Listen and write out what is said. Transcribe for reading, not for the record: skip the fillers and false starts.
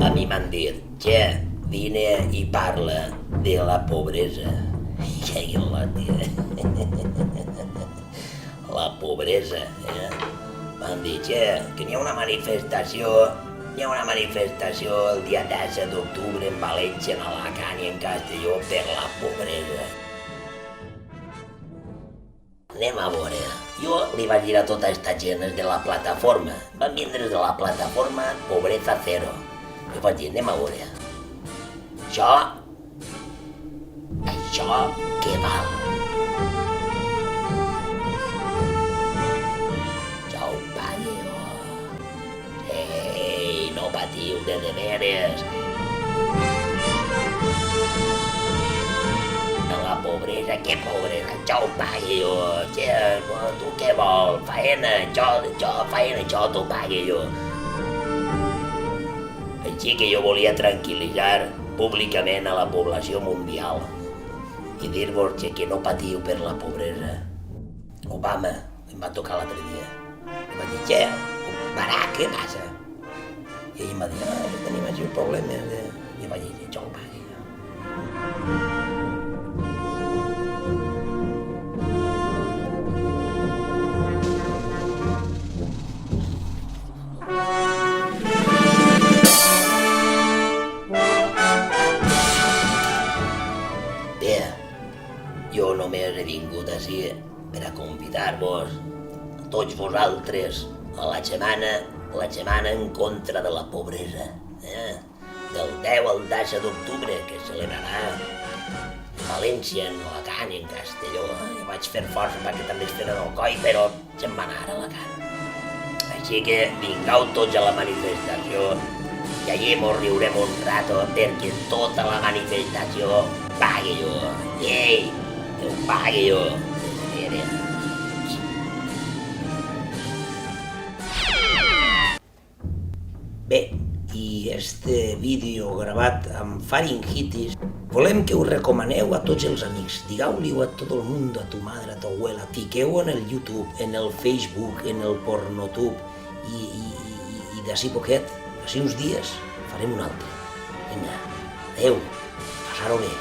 A mi m'han dit, che, vine i parla de la pobresa. Què la tia? La pobresa, eh? M'han dit, che, que n'hi ha una manifestació el dia 10 d'octubre en València, en Alacant i en Castelló per la pobresa. Anem a veure. Jo li vaig dir a tota aquesta gent de la plataforma. Van vindre de la plataforma Pobreza Cero. I vaig dir, anem a veure. Això què val? Jo ho pagueu. Ei, no patiu de veres. La pobresa, què pobresa? Jo ho pagueu. Tu què vols? Faena, faena, jo t'ho pagueu. Així que jo volia tranquil·litzar públicament a la població mundial i dir-vos que no patiu per la pobresa. Obama em va tocar l'altre dia. Em va dir, Barack, què passa? I ell em va dir, tenim així problemes. I vaig dir, jo ho pagueu. Jo només he vingut ací per a convidar-vos a tots vosaltres a la setmana en contra de la pobresa, del 10 al 10 d'octubre, que es celebrarà a València, en Alacant i en Castelló. Jo vaig fer força perquè també es feren el coll, però se'n va anar a Alacant. Així que vingueu tots a la manifestació i allí mos riurem un rato perquè tota la manifestació pagui jo. Ei! Que ho pagui jo. Bé, i este vídeo gravat amb faringitis volem que ho recomaneu a tots els amics. Digueu-li-ho a tot el món, a tu madre, a tu abuela. Fiqueu en el YouTube, en el Facebook, en el Pornotube i d'ací poquet, d'ací uns dies, farem un altre. Vinga, adeu, passar-ho bé.